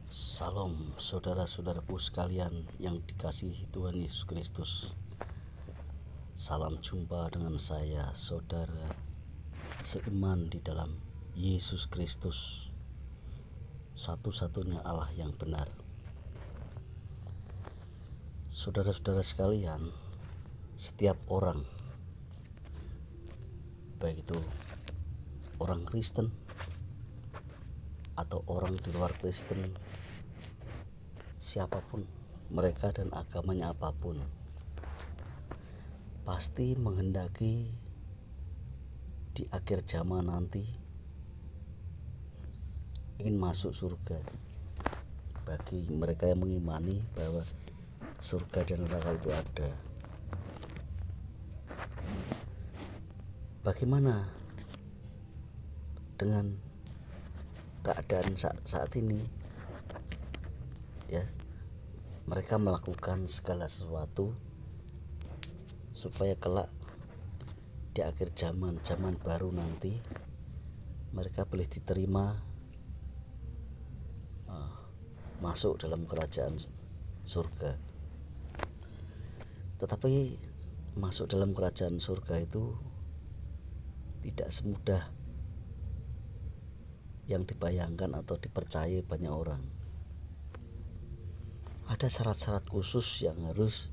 Salam saudara-saudaraku sekalian yang dikasihi Tuhan Yesus Kristus. Salam jumpa dengan saya, saudara seiman di dalam Yesus Kristus, satu-satunya Allah yang benar. Saudara-saudara sekalian, setiap orang, baik itu orang Kristen atau orang di luar Kristen, siapapun mereka dan agamanya apapun, pasti menghendaki di akhir zaman nanti ingin masuk surga. Bagi mereka yang mengimani bahwa surga dan neraka itu ada, bagaimana dengan keadaan saat ini? Ya, mereka melakukan segala sesuatu supaya kelak di akhir zaman baru nanti mereka boleh diterima masuk dalam kerajaan surga. Tetapi masuk dalam kerajaan surga itu tidak semudah yang dibayangkan atau dipercayai banyak orang. Ada syarat-syarat khusus yang harus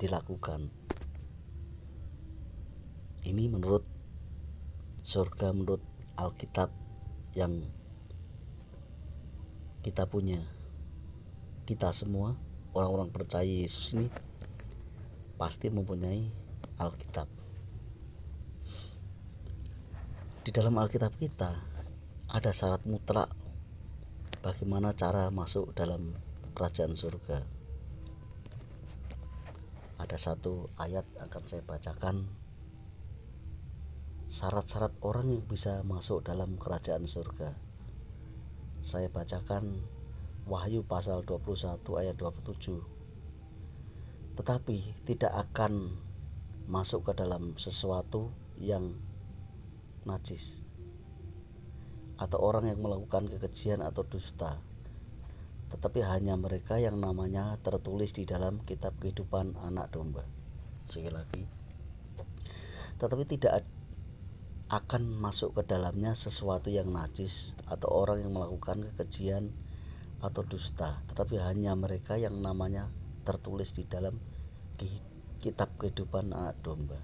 dilakukan. Ini menurut surga, menurut Alkitab yang kita punya. Kita semua orang-orang percaya Yesus ini pasti mempunyai Alkitab. Di dalam Alkitab kita ada syarat mutlak bagaimana cara masuk dalam kerajaan surga. Ada satu ayat akan saya bacakan, syarat-syarat orang yang bisa masuk dalam kerajaan surga. Saya bacakan Wahyu pasal 21 ayat 27. Tetapi tidak akan masuk ke dalam sesuatu yang najis, atau orang yang melakukan kekejian atau dusta, tetapi hanya mereka yang namanya tertulis di dalam kitab kehidupan anak domba. Sekali lagi, tetapi tidak akan masuk ke dalamnya sesuatu yang najis atau orang yang melakukan kekejian atau dusta, tetapi hanya mereka yang namanya tertulis di dalam kitab kehidupan anak domba.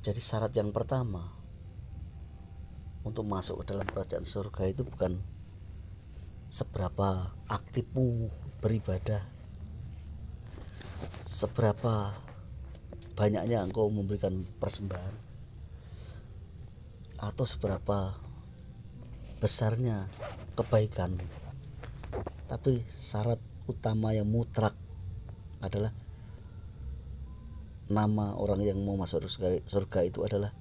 Jadi syarat yang pertama untuk masuk ke dalam kerajaan surga itu bukan seberapa aktifmu beribadah, seberapa banyaknya engkau memberikan persembahan, atau seberapa besarnya kebaikan. Tapi syarat utama yang mutlak adalah nama orang yang mau masuk surga itu adalah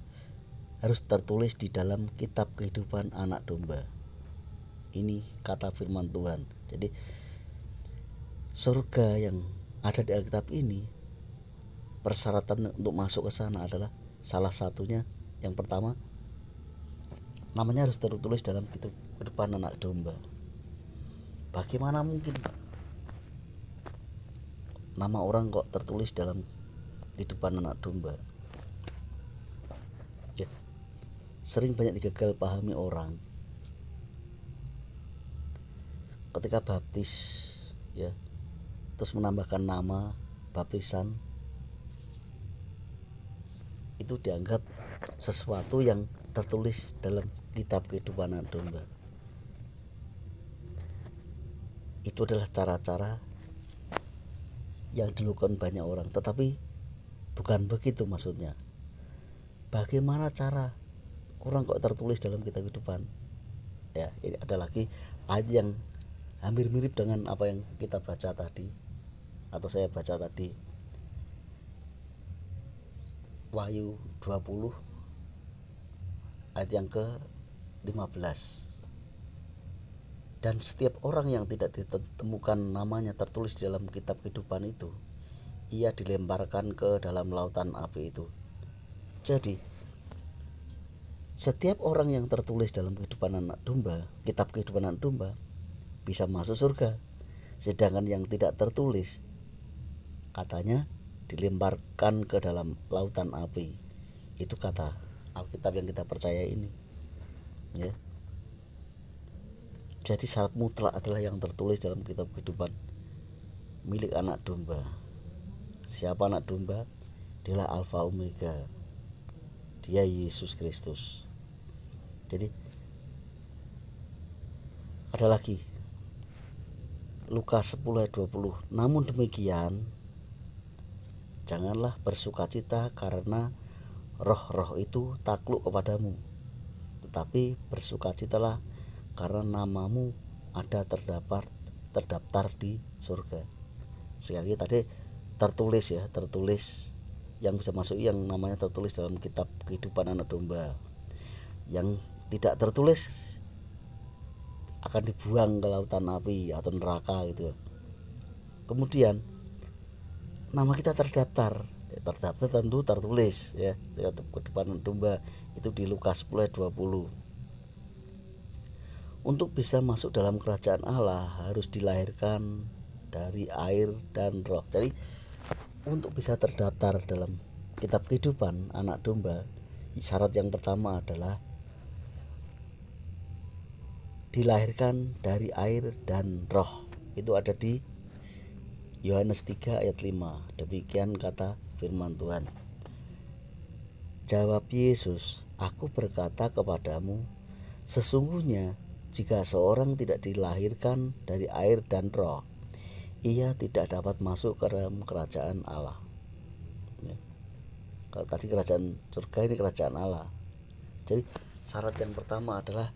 harus tertulis di dalam kitab kehidupan anak domba. Ini kata firman Tuhan. Jadi surga yang ada di Alkitab ini, persyaratan untuk masuk ke sana adalah salah satunya, yang pertama, namanya harus tertulis dalam kitab kehidupan anak domba. Bagaimana mungkin, Pak, nama orang kok tertulis dalam kehidupan anak domba? Ya, sering banyak digagal pahami orang ketika baptis, ya, terus menambahkan nama baptisan, itu dianggap sesuatu yang tertulis dalam kitab kehidupan anak domba. Itu adalah cara-cara yang dilakukan banyak orang, tetapi bukan begitu maksudnya. Bagaimana cara orang kok tertulis dalam kitab kehidupan? Ya, ini ada lagi ayat yang hampir mirip dengan apa yang kita baca tadi, atau saya baca tadi, Wahyu 20 ayat yang ke-15. Dan setiap orang yang tidak ditemukan namanya tertulis di dalam kitab kehidupan itu, ia dilemparkan ke dalam lautan api itu. Jadi setiap orang yang tertulis dalam kehidupan anak domba, kitab kehidupan anak domba, bisa masuk surga. Sedangkan yang tidak tertulis katanya dilemparkan ke dalam lautan api. Itu kata Alkitab yang kita percaya ini, ya. Jadi syarat mutlak adalah yang tertulis dalam kitab kehidupan milik anak domba. Siapa anak domba? Dialah Alfa Omega. Dia Yesus Kristus. Jadi ada lagi Lukas 10 ayat 20. Namun demikian janganlah bersukacita karena roh-roh itu takluk kepadamu, tetapi bersukacitalah karena namamu ada terdaftar di surga. Sekali lagi tadi tertulis, ya, tertulis. Yang bisa masuk yang namanya tertulis dalam kitab kehidupan anak domba. Yang tidak tertulis akan dibuang ke lautan api atau neraka gitu. Kemudian nama kita terdaftar tentu tertulis, ya, kitab kehidupan anak domba itu di Lukas 10 ayat 20. Untuk bisa masuk dalam kerajaan Allah harus dilahirkan dari air dan roh. Jadi untuk bisa terdaftar dalam kitab kehidupan anak domba, syarat yang pertama adalah dilahirkan dari air dan roh. Itu ada di Yohanes 3 ayat 5. Demikian kata firman Tuhan. Jawab Yesus, aku berkata kepadamu, sesungguhnya jika seorang tidak dilahirkan dari air dan roh, ia tidak dapat masuk ke dalam kerajaan Allah. Ya. Kalau tadi kerajaan surga, ini kerajaan Allah. Jadi syarat yang pertama adalah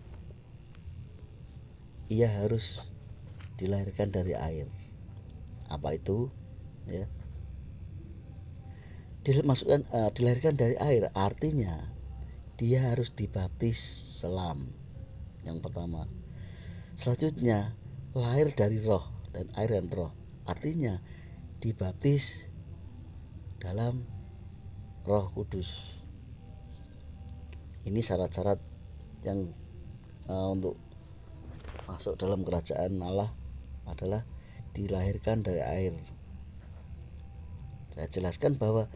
ia harus dilahirkan dari air. Apa itu? Ya. Dilahirkan dari air artinya dia harus dibaptis selam. Yang pertama. Selanjutnya lahir dari roh dan air dan roh, artinya dibaptis dalam Roh Kudus. Ini syarat-syarat yang untuk masuk dalam kerajaan Allah adalah dilahirkan dari air. Saya jelaskan bahwa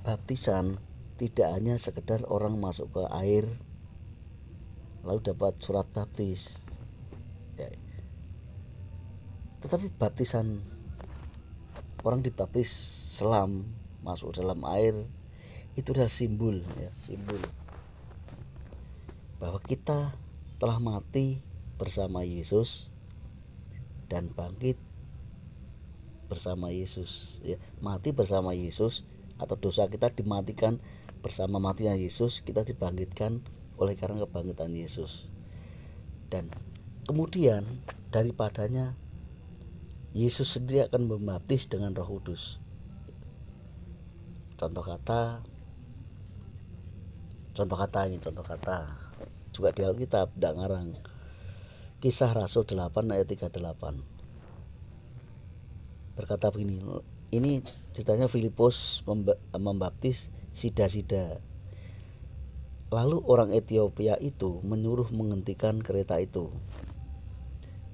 baptisan tidak hanya sekedar orang masuk ke air lalu dapat surat baptis, ya. Tetapi baptisan orang dibaptis selam masuk dalam air itu adalah simbol, ya, simbol bahwa kita telah mati bersama Yesus dan bangkit bersama Yesus, ya. Mati bersama Yesus atau dosa kita dimatikan bersama matinya Yesus, kita dibangkitkan oleh karena kebangkitan Yesus. Dan kemudian daripadanya Yesus sendiri akan membaptis dengan Roh Kudus. Contoh kata juga di Alkitab, tidak ngarang. Kisah Rasul 8 ayat 38 berkata begini. Ini ceritanya Filipus membaptis sida-sida. Lalu orang Ethiopia itu menyuruh menghentikan kereta itu,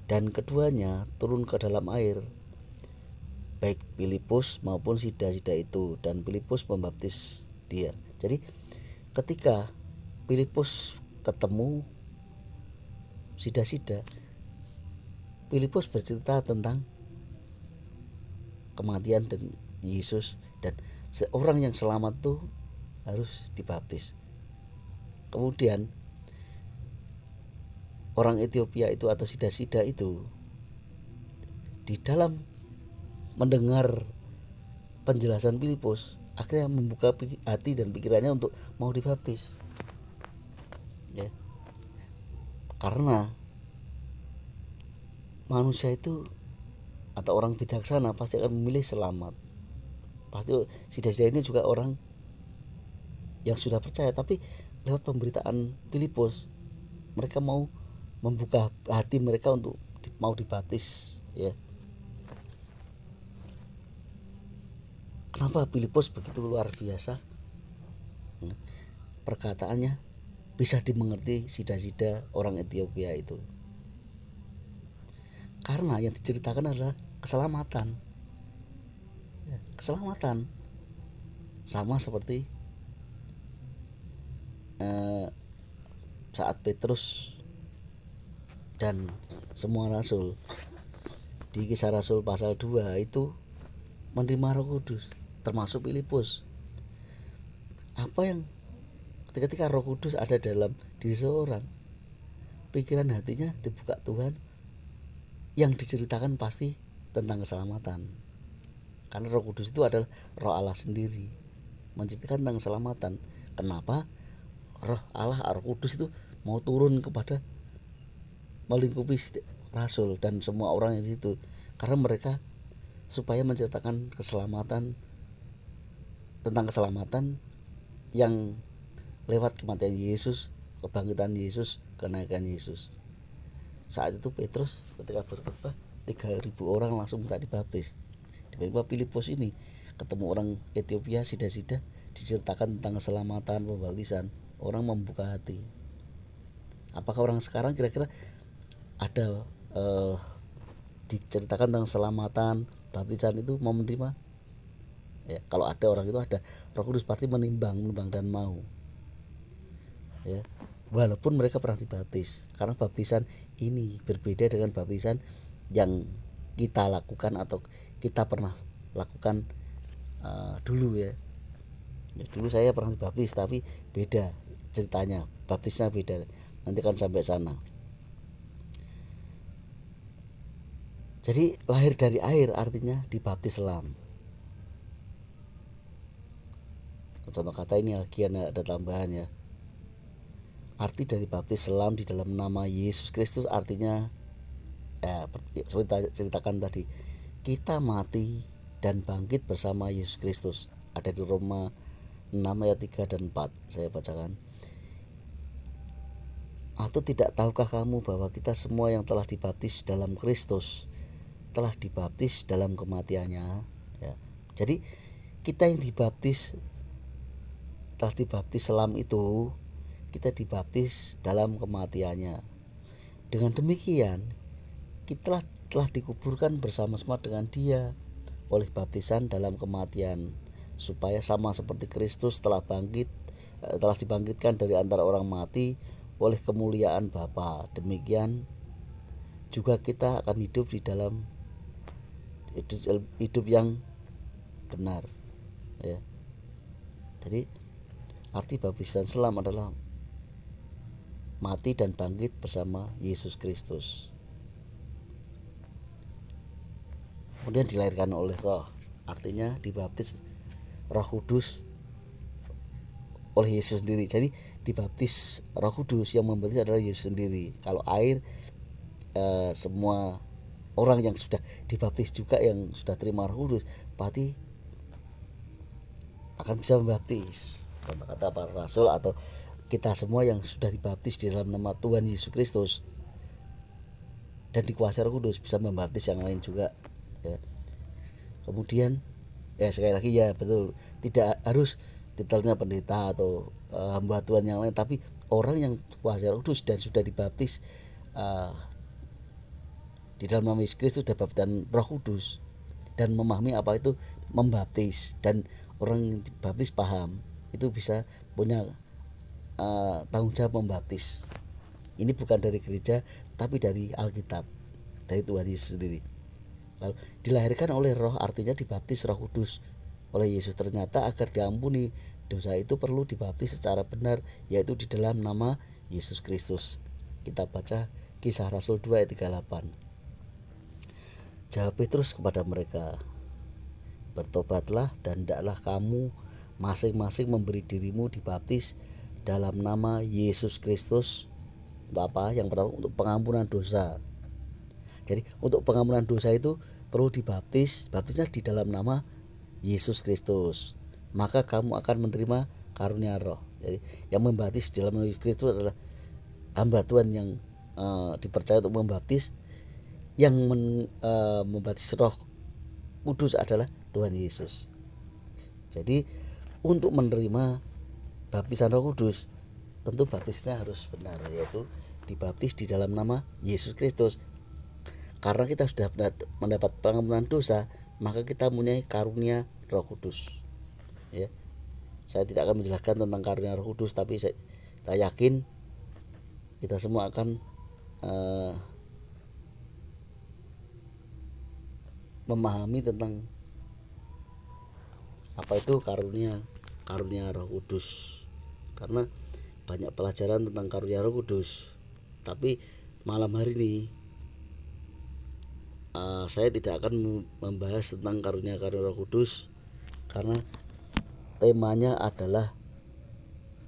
dan keduanya turun ke dalam air, baik Filipus maupun sida-sida itu, dan Filipus membaptis dia. Jadi ketika Filipus ketemu sida-sida, Filipus bercerita tentang kematian dan Yesus, dan seorang yang selamat itu harus dibaptis. Kemudian orang Ethiopia itu atau sida-sida itu di dalam mendengar penjelasan Filipus akhirnya membuka hati dan pikirannya untuk mau dibaptis, ya. Karena manusia itu atau orang bijaksana pasti akan memilih selamat. Pasti sida-sida ini juga orang yang sudah percaya, tapi lewat pemberitaan Filipus mereka mau membuka hati mereka untuk mau dibaptis, ya. Kenapa Filipus begitu luar biasa? Perkataannya bisa dimengerti sida-sida orang Ethiopia itu. Karena yang diceritakan adalah keselamatan. Keselamatan sama seperti saat Petrus dan semua rasul di Kisah Rasul pasal 2 itu menerima Roh Kudus, termasuk Filipus. Apa yang ketika Roh Kudus ada dalam diri seorang, pikiran hatinya dibuka Tuhan, yang diceritakan pasti tentang keselamatan. Karena Roh Kudus itu adalah Roh Allah sendiri, menceritakan tentang keselamatan. Kenapa Roh Allah, Roh Kudus itu mau turun kepada melingkupi rasul dan semua orang yang di situ, karena mereka supaya menceritakan keselamatan, tentang keselamatan yang lewat kematian Yesus, kebangkitan Yesus, kenaikan Yesus. Saat itu Petrus ketika berkhotbah 3.000 orang langsung minta dibaptis. Tiba-tiba Filipus ini ketemu orang Ethiopia, sida-sida, diceritakan tentang keselamatan, pembaptisan, orang membuka hati. Apakah orang sekarang kira-kira ada diceritakan tentang keselamatan, baptisan itu mau menerima? Ya, kalau ada orang itu ada Roh Kudus pasti menimbang dan mau. Ya, walaupun mereka pernah dibaptis, karena baptisan ini berbeda dengan baptisan yang kita lakukan atau kita pernah lakukan dulu ya. Dulu saya pernah dibaptis tapi beda ceritanya, baptisnya beda. Nanti kan sampai sana. Jadi lahir dari air artinya dibaptis selam. Contoh kata ini lagi ada tambahan ya. Arti dari baptis selam di dalam nama Yesus Kristus artinya ceritakan tadi, kita mati dan bangkit bersama Yesus Kristus. Ada di Roma 6 ayat 3 dan 4. Saya bacakan. Atau tidak tahukah kamu bahwa kita semua yang telah dibaptis dalam Kristus telah dibaptis dalam kematiannya ya. Jadi kita yang telah dibaptis selam itu, kita dibaptis dalam kematiannya. Dengan demikian kita telah dikuburkan bersama-sama dengan Dia oleh baptisan dalam kematian, supaya sama seperti Kristus telah dibangkitkan dari antara orang mati oleh kemuliaan Bapa, demikian juga kita akan hidup di dalam hidup yang benar ya. Jadi arti baptisan selam adalah mati dan bangkit bersama Yesus Kristus. Kemudian dilahirkan oleh Roh, artinya dibaptis Roh Kudus oleh Yesus sendiri. Jadi dibaptis Roh Kudus, yang membaptis adalah Yesus sendiri. Kalau air semua orang yang sudah dibaptis juga, yang sudah terima Roh Kudus, pasti akan bisa membaptis. Contoh kata para rasul atau kita semua yang sudah dibaptis di dalam nama Tuhan Yesus Kristus dan dikuasai Roh Kudus bisa membaptis yang lain juga ya. Kemudian ya sekali lagi ya betul, tidak harus titelnya pendeta atau hamba Tuhan yang lain, tapi orang yang kuasai Roh Kudus dan sudah dibaptis di dalam nama Yesus Kristus dan Roh Kudus dan memahami apa itu membaptis, dan orang yang dibaptis paham, itu bisa punya tanggung jawab membaptis. Ini bukan dari gereja tapi dari Alkitab, dari Tuhan Yesus sendiri. Lalu dilahirkan oleh Roh artinya dibaptis Roh Kudus oleh Yesus. Ternyata agar diampuni dosa itu perlu dibaptis secara benar, yaitu di dalam nama Yesus Kristus. Kita baca Kisah Rasul 2 ayat 38. Jawab Petrus kepada mereka, bertobatlah dan hendaklah kamu masing-masing memberi dirimu dibaptis dalam nama Yesus Kristus. Untuk apa? Yang pertama untuk pengampunan dosa. Jadi untuk pengampunan dosa itu perlu dibaptis, baptisnya di dalam nama Yesus Kristus. Maka kamu akan menerima karunia Roh. Jadi yang membaptis di dalam nama Yesus Kristus adalah hamba Tuhan yang dipercaya untuk membaptis. Yang membaptis Roh Kudus adalah Tuhan Yesus. Jadi untuk menerima baptisan Roh Kudus tentu baptisnya harus benar, yaitu dibaptis di dalam nama Yesus Kristus. Karena kita sudah mendapat pengampunan dosa, maka kita mempunyai karunia Roh Kudus. Ya. Saya tidak akan menjelaskan tentang karunia Roh Kudus, tapi saya yakin kita semua akan memahami tentang apa itu karunia Roh Kudus, karena banyak pelajaran tentang karunia Roh Kudus. Tapi malam hari ini saya tidak akan membahas tentang karunia Roh Kudus, karena temanya adalah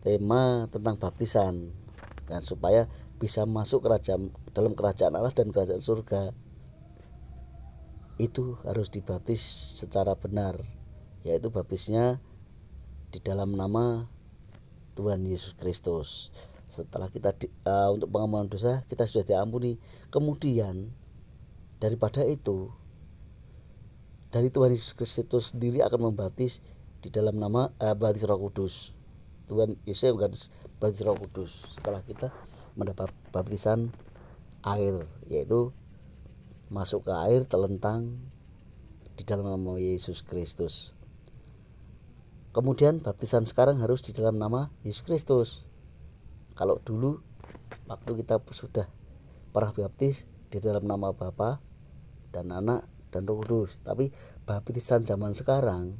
tema tentang baptisan. Dan supaya bisa masuk dalam kerajaan Allah dan kerajaan surga, itu harus dibaptis secara benar, yaitu baptisnya di dalam nama Tuhan Yesus Kristus. Setelah kita untuk pengampunan dosa kita sudah diampuni, kemudian daripada itu dari Tuhan Yesus Kristus sendiri akan membaptis di dalam nama baptis Roh Kudus. Tuhan Yesus yang baptis Roh Kudus setelah kita mendapat baptisan air, yaitu masuk ke air telentang di dalam nama Yesus Kristus. Kemudian baptisan sekarang harus di dalam nama Yesus Kristus. Kalau dulu waktu kita sudah pernah baptis di dalam nama Bapa dan Anak dan Roh Kudus, tapi baptisan zaman sekarang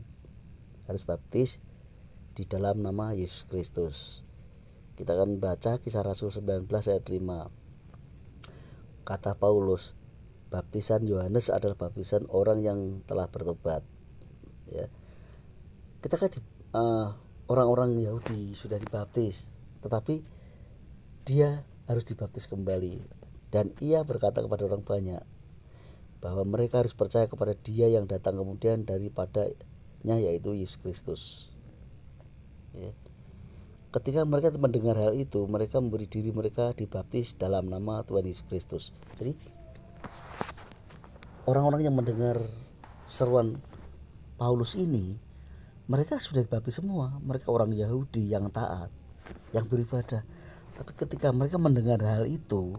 harus baptis di dalam nama Yesus Kristus. Kita akan baca Kisah Rasul 19 ayat 5. Kata Paulus, baptisan Yohanes adalah baptisan orang yang telah bertobat. Ya. Kita kan orang-orang Yahudi sudah dibaptis, tetapi dia harus dibaptis kembali. Dan ia berkata kepada orang banyak bahwa mereka harus percaya kepada Dia yang datang kemudian daripadanya, yaitu Yesus Kristus. Ya. Ketika mereka mendengar hal itu, mereka memberi diri mereka dibaptis dalam nama Tuhan Yesus Kristus. Jadi orang-orang yang mendengar seruan Paulus ini, mereka sudah dibaptis semua. Mereka orang Yahudi yang taat, yang beribadah. Tapi ketika mereka mendengar hal itu,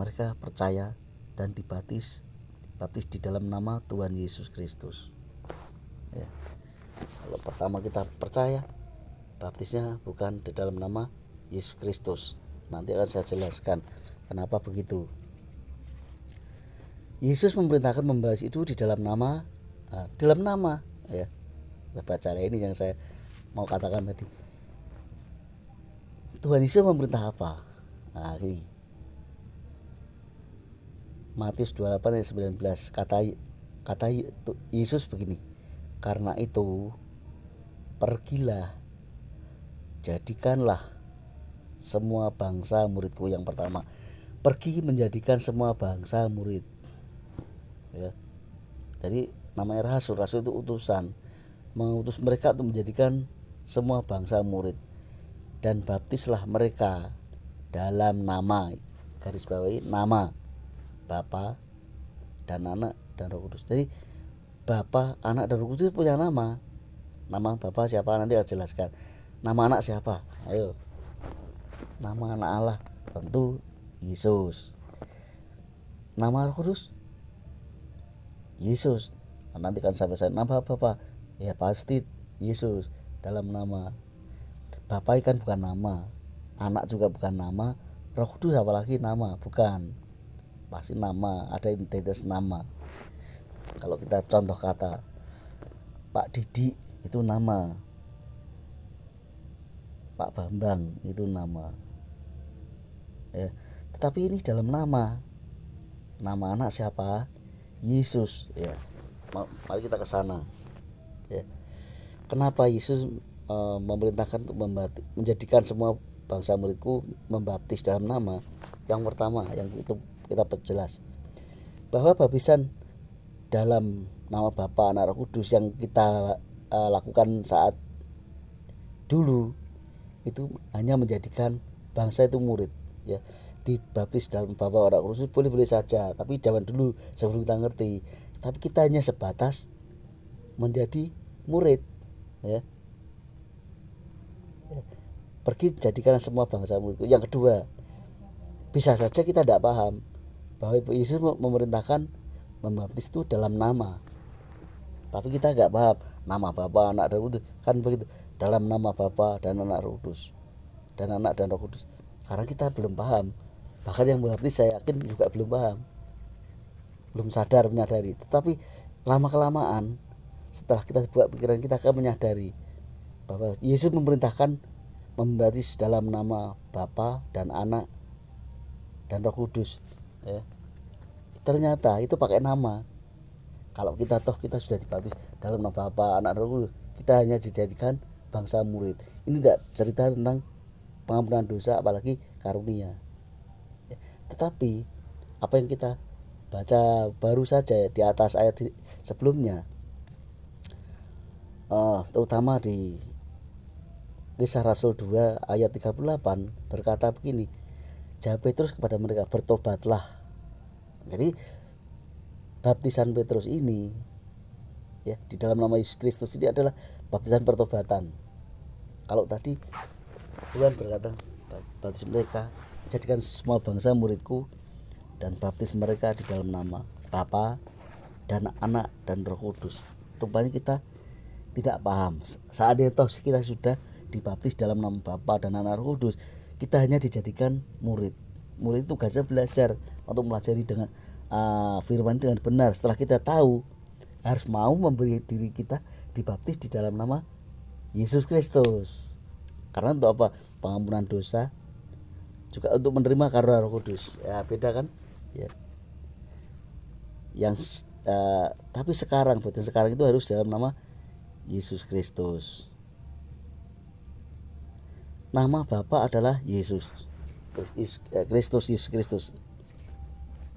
mereka percaya dan dibaptis di dalam nama Tuhan Yesus Kristus. Ya. Kalau pertama kita percaya, baptisnya bukan di dalam nama Yesus Kristus. Nanti akan saya jelaskan kenapa begitu. Yesus memerintahkan membahas itu di dalam nama, ya. Kita baca ini yang saya mau katakan tadi. Tuhan Yesus memerintah apa? Nah, ini Matius 28 ayat 19. Kata Yesus begini, karena itu pergilah, jadikanlah semua bangsa muridku. Yang pertama, pergi menjadikan semua bangsa murid. Ya. Jadi namanya rasul itu utusan, mengutus mereka untuk menjadikan semua bangsa murid, dan baptislah mereka dalam nama, garis bawahi, nama Bapa dan Anak dan Roh Kudus. Jadi Bapa, Anak dan Roh Kudus punya nama. Nama Bapa siapa nanti akan jelaskan. Nama Anak siapa? Ayo. Nama Anak Allah tentu Yesus. Nama Roh Kudus Yesus. Nanti kan sampai nama Bapa, ya pasti Yesus dalam nama. Bapa kan bukan nama, Anak juga bukan nama, Roh Kudus apalagi nama, bukan. Pasti nama, ada identitas nama. Kalau kita contoh kata Pak Didi itu nama, Pak Bambang itu nama, ya. Tetapi ini dalam nama anak siapa? Yesus, ya. Mari kita ke sana, ya. Kenapa Yesus memerintahkan untuk menjadikan semua bangsa muridku membaptis dalam nama? Yang pertama, yang itu kita perjelas bahwa baptisan dalam nama Bapa, Anak, Roh Kudus yang kita lakukan saat dulu itu hanya menjadikan bangsa itu murid, ya. Dibaptis dalam Bapa, Anak, Roh Kudus boleh saja, tapi zaman dulu sebelum kita ngerti, tapi kita hanya sebatas menjadi murid, ya. Pergi jadikan semua bangsa murid. Yang kedua, Bisa saja kita tidak paham bahwa Yesus memerintahkan membaptis itu dalam nama, tapi kita nggak paham nama Bapa, Anak dan Roh Kudus, kan begitu, dalam nama Bapa dan Anak Roh Kudus, dan Anak dan Roh Kudus. Karena kita belum paham, bahkan yang membaptis saya yakin juga belum paham, belum menyadari. Tetapi lama kelamaan setelah kita buka pikiran, kita akan menyadari bahwa Yesus memerintahkan membaptis dalam nama Bapa dan Anak dan Roh Kudus, ya. Ternyata itu pakai nama. Kalau kita sudah dibaptis dalam nama Bapa, Anak, Roh Kudus, kita hanya dijadikan bangsa murid. Ini tidak cerita tentang pengampunan dosa, apalagi karunia, ya. Tetapi apa yang kita baca baru saja di atas ayat sebelumnya, terutama di Kisah Rasul 2 ayat 38 berkata begini, jawab Petrus kepada mereka, bertobatlah. Jadi baptisan Petrus ini, ya, di dalam nama Yesus Kristus ini adalah baptisan pertobatan. Kalau tadi Tuhan berkata, baptis mereka, jadikan semua bangsa muridku, dan baptis mereka di dalam nama Bapa dan Anak dan Roh Kudus. Rupanya kita tidak paham. Saat itu kita sudah dibaptis dalam nama Bapa dan Anak Roh Kudus, kita hanya dijadikan murid. Murid itu tugasnya belajar untuk melajari dengan firman dengan benar. Setelah kita tahu, harus mau memberi diri kita dibaptis di dalam nama Yesus Kristus. Karena untuk apa? Pengampunan dosa, juga untuk menerima karunia Roh Kudus. Ya, beda kan? Ya. Tapi sekarang itu harus dalam nama Yesus Kristus. Nama Bapa adalah Yesus Kristus, Yesus Kristus.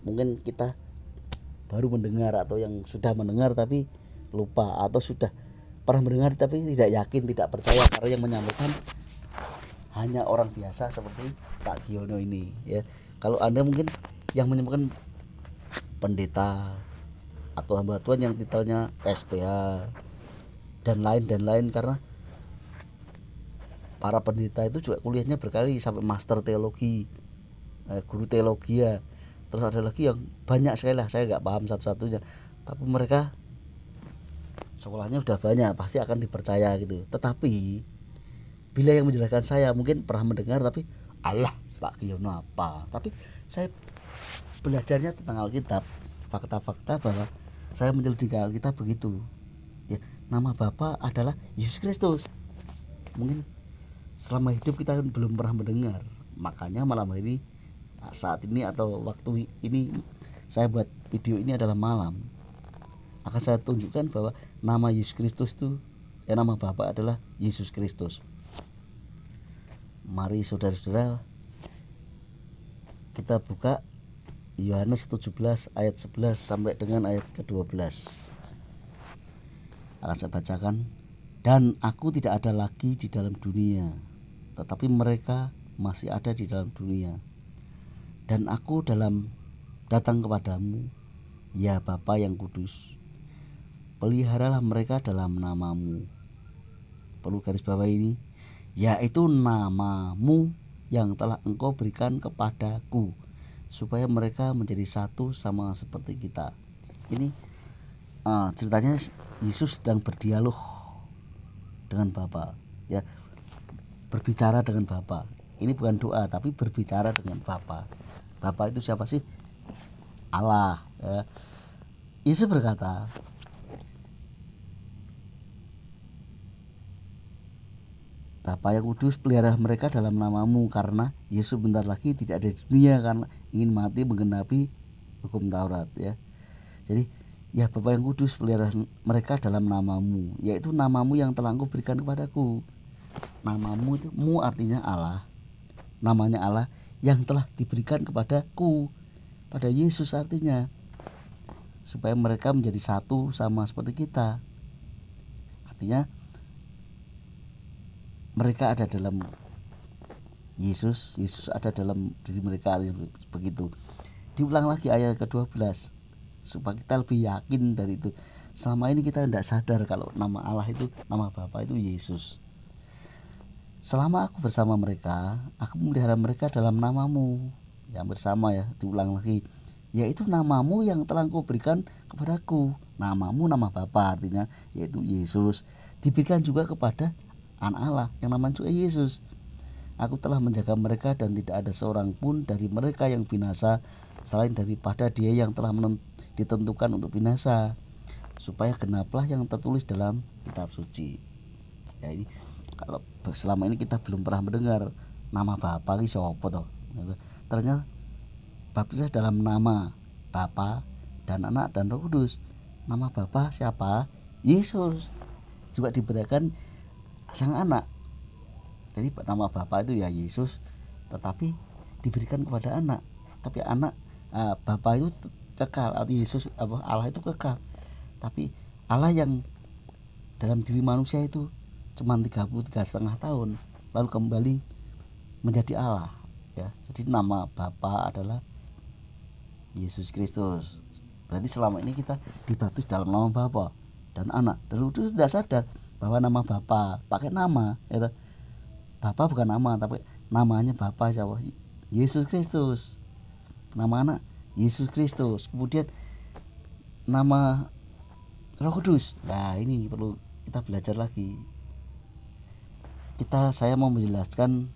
Mungkin kita baru mendengar, atau yang sudah mendengar tapi lupa, atau sudah pernah mendengar tapi tidak yakin, tidak percaya, karena yang menyampaikan hanya orang biasa seperti Pak Giono ini, ya. Kalau Anda mungkin yang menyampaikan pendeta atau hamba Tuhan yang titelnya STH dan lain, karena para pendeta itu juga kuliahnya berkali sampai master teologi, guru teologi, ya. Terus ada lagi yang banyak sekali lah, saya nggak paham satu-satunya, tapi mereka sekolahnya udah banyak, pasti akan dipercaya gitu. Tetapi bila yang menjelaskan saya mungkin pernah mendengar, tapi Allah, Pak Giono apa, tapi saya belajarnya tentang Alkitab, fakta-fakta bahwa saya menyelidiki Alkitab begitu, ya. Nama Bapa adalah Yesus Kristus. Mungkin selama hidup kita belum pernah mendengar, makanya malam ini, saat ini atau waktu ini saya buat video ini adalah malam, akan saya tunjukkan bahwa nama Yesus Kristus itu, nama Bapa adalah Yesus Kristus. Mari saudara-saudara, kita buka Yohanes 17 ayat 11 sampai dengan ayat ke-12. Akan saya bacakan. Dan aku tidak ada lagi di dalam dunia, tetapi mereka masih ada di dalam dunia, dan aku datang kepadamu, ya Bapa yang kudus, peliharalah mereka dalam namamu. Perlu garis bawah ini, yaitu namamu yang telah engkau berikan kepadaku, supaya mereka menjadi satu sama seperti kita. Ini ceritanya Yesus sedang berdialog dengan Bapa, ya, berbicara dengan Bapa. Ini bukan doa, tapi berbicara dengan Bapa. Bapa itu siapa sih? Allah, ya. Yesus berkata, Bapa yang kudus, pelihara mereka dalam namamu, karena Yesus bentar lagi tidak ada di dunia karena ingin mati menggenapi hukum Taurat, ya. Jadi, ya Bapa yang kudus, pelihara mereka dalam namamu, yaitu namamu yang telah engkau berikan kepadaku. Namamu itu, mu artinya Allah, namanya Allah yang telah diberikan kepadaku, pada Yesus artinya, supaya mereka menjadi satu sama seperti kita. Artinya mereka ada dalam Yesus, Yesus ada dalam diri mereka, begitu. Diulang lagi ayat ke-12 supaya kita lebih yakin dari itu. Selama ini kita tidak sadar kalau nama Allah itu, nama Bapa itu Yesus. Selama aku bersama mereka, aku memelihara mereka dalam namamu, yang bersama ya, diulang lagi, yaitu namamu yang telah Kau berikan kepadaku. Namamu nama Bapa, artinya yaitu Yesus, diberikan juga kepada anak Allah yang namanya juga Yesus. Aku telah menjaga mereka dan tidak ada seorang pun dari mereka yang binasa selain daripada dia yang telah ditentukan untuk binasa, supaya genaplah yang tertulis dalam kitab suci. Ya, ini kalau selama ini kita belum pernah mendengar nama Bapa ki sapa toh. Ternyata baptis dalam nama Bapa dan Anak dan Roh Kudus. Nama Bapa siapa? Yesus. Juga diberikan sang anak. Jadi nama Bapa itu ya Yesus, tetapi diberikan kepada anak. Tapi anak Bapa itu kekal, atau Yesus Allah itu kekal. Tapi Allah yang dalam diri manusia itu cuma 33,5 tahun lalu kembali menjadi Allah ya. Jadi nama Bapa adalah Yesus Kristus. Berarti selama ini kita dibaptis dalam nama Bapa dan Anak dan Roh Kudus, tidak sadar bahwa nama Bapa pakai nama ya. Bapa bukan nama, tapi namanya Bapa siapa? Yesus Kristus. Nama Anak Yesus Kristus. Kemudian nama Roh Kudus. Nah, ini perlu kita belajar lagi. Saya mau menjelaskan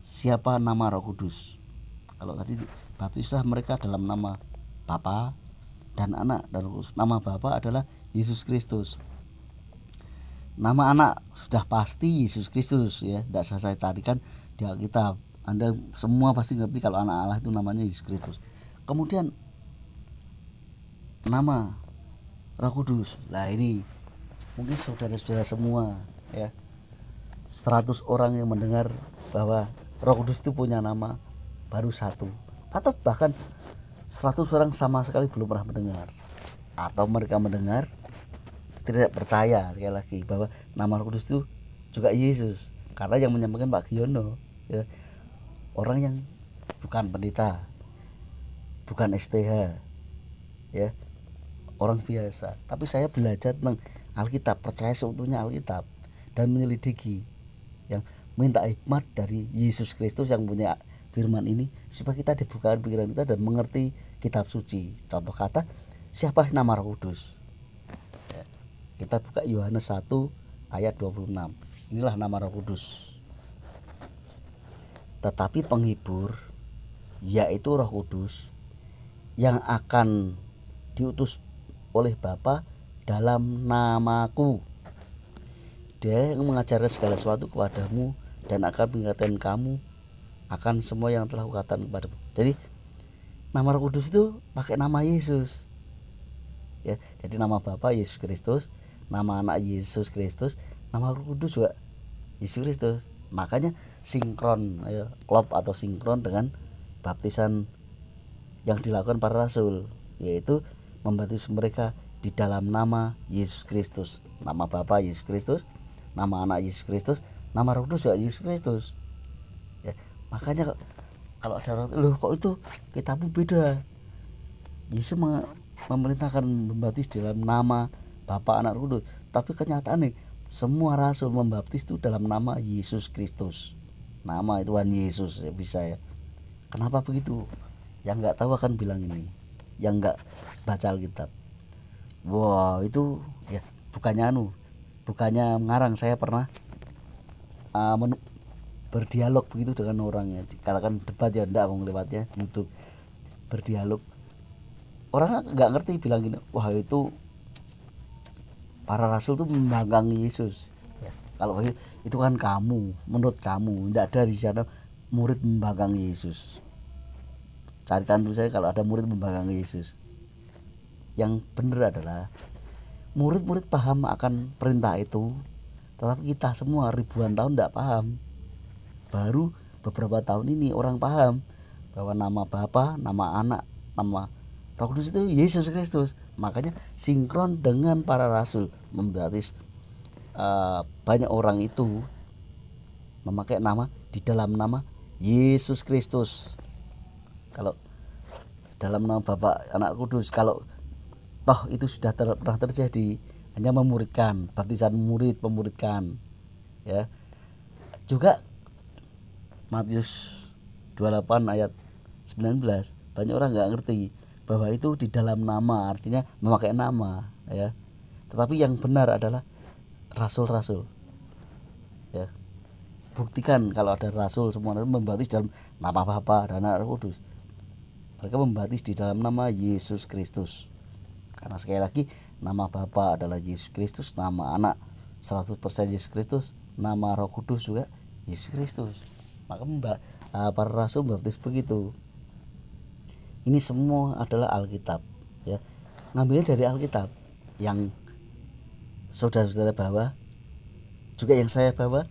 siapa nama Roh Kudus. Kalau tadi baptislah mereka dalam nama Bapa dan Anak dan Roh Kudus. Nama Bapa adalah Yesus Kristus. Nama Anak sudah pasti Yesus Kristus ya, tidak usah saya carikan di Alkitab. Anda semua pasti ngerti kalau anak Allah itu namanya Yesus Kristus. Kemudian nama Roh Kudus. Nah, ini mungkin saudara-saudara semua ya, 100 orang yang mendengar bahwa Roh Kudus itu punya nama baru satu, atau bahkan 100 orang sama sekali belum pernah mendengar, atau mereka mendengar tidak percaya sekali lagi bahwa nama Roh Kudus itu juga Yesus, karena yang menyampaikan Pak Giono ya, orang yang bukan pendeta, bukan STH ya, orang biasa. Tapi saya belajar tentang Alkitab, percaya seutuhnya Alkitab dan menyelidiki, yang minta hikmat dari Yesus Kristus yang punya firman ini, supaya kita dibukakan pikiran kita dan mengerti kitab suci. Contoh kata, siapa nama Roh Kudus? Kita buka Yohanes 1 ayat 26. Inilah nama Roh Kudus. Tetapi penghibur, yaitu Roh Kudus, yang akan diutus oleh Bapa dalam namaku, Dia yang mengajarkan segala sesuatu kepadamu dan akan mengingatkan kamu akan semua yang telah kukatakan kepadamu. Jadi nama Roh Kudus itu pakai nama Yesus ya. Jadi nama Bapa Yesus Kristus, nama Anak Yesus Kristus, nama Roh Kudus juga Yesus Kristus. Makanya sinkron ya, klop atau sinkron dengan baptisan yang dilakukan para rasul, yaitu membaptis mereka di dalam nama Yesus Kristus. Nama Bapa Yesus Kristus, nama Anak Yesus Kristus, nama Roh Kudus juga Yesus Kristus ya. Makanya kalau ada orang, loh kok itu kitabmu beda, Yesus memerintahkan membaptis dalam nama Bapa, Anak, Roh Kudus, tapi kenyataannya semua rasul membaptis itu dalam nama Yesus Kristus, nama Tuhan Yesus ya, bisa ya. Kenapa begitu? Yang nggak tahu akan bilang ini, yang nggak baca Alkitab. Wow, itu ya bukannya ngarang. Saya pernah berdialog begitu dengan orangnya, dikatakan debat ya, enggak, aku ngelewatnya YouTube berdialog. Orang nggak ngerti bilang gini, wah itu para rasul tuh membanggang Yesus ya. Kalau itu kan kamu, menurut kamu tidak ada di sana murid membanggang Yesus. Carikan dulu saya kalau ada murid membanggang Yesus. Yang benar adalah murid-murid paham akan perintah itu, tetapi kita semua ribuan tahun tidak paham. Baru beberapa tahun ini orang paham bahwa nama Bapa, nama Anak, nama Roh Kudus itu Yesus Kristus. Makanya sinkron dengan para rasul membaptis banyak orang itu memakai nama di dalam nama Yesus Kristus. Kalau dalam nama Bapa, Anak, Kudus, kalau toh itu sudah pernah terjadi, hanya memuridkan, baptisan murid, memuridkan ya. Juga Matius 28 ayat 19. Banyak orang nggak ngerti bahwa itu di dalam nama, artinya memakai nama, ya. Tetapi yang benar adalah rasul-rasul, ya. Buktikan kalau ada rasul semua membaptis dalam nama Bapa dan Anak Roh Kudus. Mereka membaptis di dalam nama Yesus Kristus. Karena sekali lagi nama Bapa adalah Yesus Kristus, nama Anak 100% Yesus Kristus, nama Roh Kudus juga Yesus Kristus. Maka para rasul membaptis begitu. Ini semua adalah Alkitab, ya. Ngambilnya dari Alkitab yang saudara-saudara bawa, juga yang saya bawa,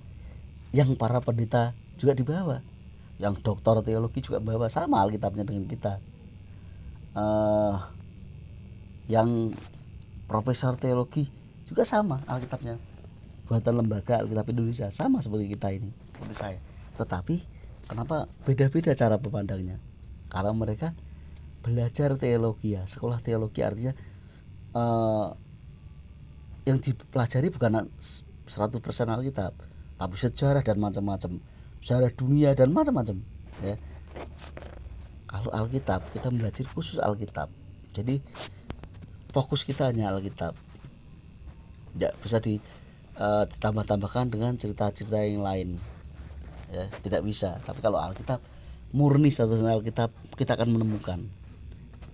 yang para pendeta juga dibawa, yang doktor teologi juga bawa, sama Alkitabnya dengan kita. Yang profesor teologi juga sama Alkitabnya, buatan lembaga Alkitab Indonesia, sama seperti kita ini, seperti saya. Tetapi kenapa beda-beda cara memandangnya? Karena mereka belajar teologi, ya, sekolah teologi, artinya yang dipelajari bukan 100% Alkitab, tapi sejarah dan macam-macam, sejarah dunia dan macam-macam, ya. Kalau Alkitab kita belajar khusus Alkitab, jadi fokus kita hanya Alkitab, tidak bisa ditambah-tambahkan dengan cerita-cerita yang lain, ya, tidak bisa. Tapi kalau Alkitab murni statusnya Alkitab, kita akan menemukan,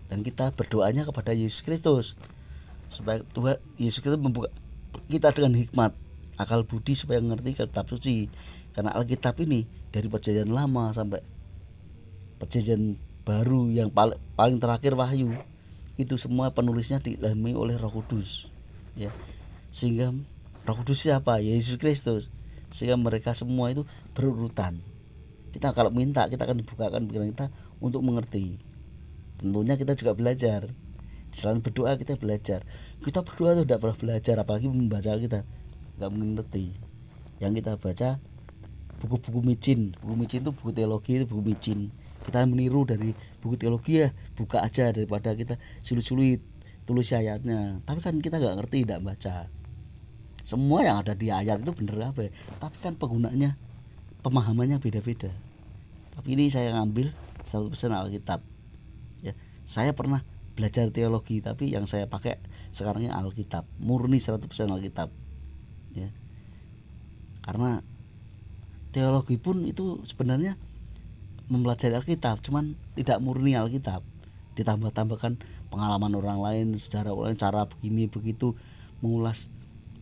dan kita berdoanya kepada Yesus Kristus supaya Tuhan Yesus Kristus membuka kita dengan hikmat, akal budi supaya mengerti kitab suci. Karena Alkitab ini dari perjanjian lama sampai perjanjian baru yang paling terakhir Wahyu, itu semua penulisnya diilhami oleh Roh Kudus, ya. Sehingga Roh Kudus siapa? Yesus Kristus. Sehingga mereka semua itu berurutan. Kita kalau minta, kita akan dibukakan pikiran kita untuk mengerti. Tentunya kita juga belajar. Selain berdoa kita belajar. Kita berdoa itu tidak pernah belajar, apalagi membaca kita nggak mengerti. Yang kita baca buku-buku micin. Buku micin itu buku teologi, itu buku micin. Kita meniru dari buku teologi, ya, buka aja daripada kita sulit-sulit tulis ayatnya. Tapi kan kita nggak ngerti, tidak baca. Semua yang ada di ayat itu bener apa ya? Tapi kan penggunanya, pemahamannya beda-beda. Tapi ini saya ngambil 100% Alkitab, ya. Saya pernah belajar teologi, tapi yang saya pakai sekarangnya Alkitab, murni 100% Alkitab, ya. Karena teologi pun itu sebenarnya mempelajari Alkitab, cuman tidak murni Alkitab, ditambah-tambahkan pengalaman orang lain, sejarah orang lain, cara begini begitu, mengulas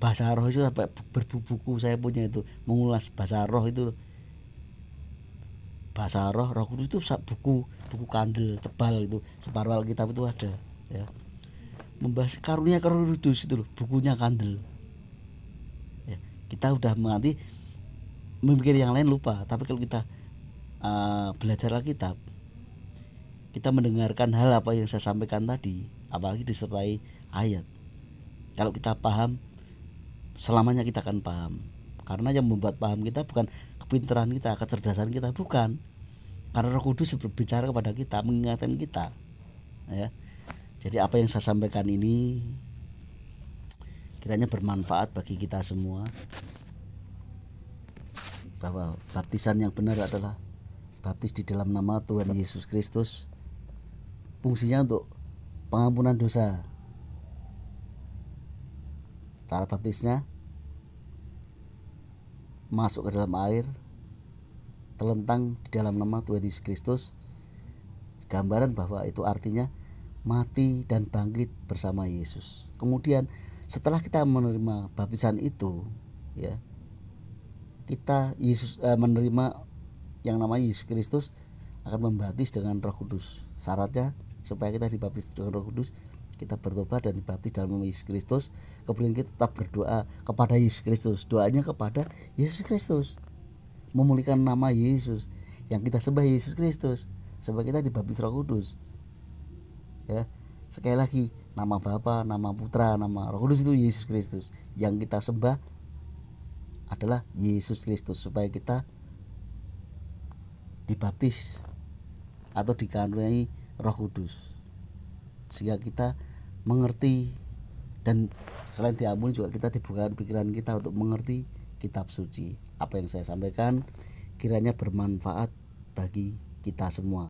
bahasa roh itu sampai berbuku saya punya itu, mengulas bahasa roh itu, bahasa roh, Roh Kudus itu buku kandel tebal itu, separuh Alkitab itu ada, ya. Membahas karunia Roh Kudus itu loh, bukunya kandel, ya. Kita udah mengerti, memikir yang lain lupa. Tapi kalau kita belajar Alkitab, kita mendengarkan hal apa yang saya sampaikan tadi, apalagi disertai ayat. Kalau kita paham, selamanya kita akan paham. Karena yang membuat paham kita bukan kepintaran kita, kecerdasan kita, bukan. Karena Roh Kudus berbicara kepada kita, mengingatkan kita, ya. Jadi apa yang saya sampaikan ini kiranya bermanfaat bagi kita semua, bahwa baptisan yang benar adalah baptis di dalam nama Tuhan Yesus Kristus. Fungsinya untuk pengampunan dosa. Cara baptisnya masuk ke dalam air, terlentang di dalam nama Tuhan Yesus Kristus. Gambaran bahwa itu artinya mati dan bangkit bersama Yesus. Kemudian setelah kita menerima baptisan itu, ya, kita menerima yang namanya Yesus Kristus akan membaptis dengan Roh Kudus. Syaratnya supaya kita dibaptis dengan Roh Kudus, kita bertobat dan dibaptis dalam nama Yesus Kristus. Kemudian kita tetap berdoa kepada Yesus Kristus. Doanya kepada Yesus Kristus, memulihkan nama Yesus, yang kita sembah Yesus Kristus, supaya kita dibaptis Roh Kudus, ya. Sekali lagi, nama Bapa, nama Putra, nama Roh Kudus itu Yesus Kristus. Yang kita sembah adalah Yesus Kristus, supaya kita dibaptis atau dikaruniai Roh Kudus, sehingga kita mengerti, dan selain diampuni juga kita dibukakan pikiran kita untuk mengerti kitab suci. Apa yang saya sampaikan kiranya bermanfaat bagi kita semua.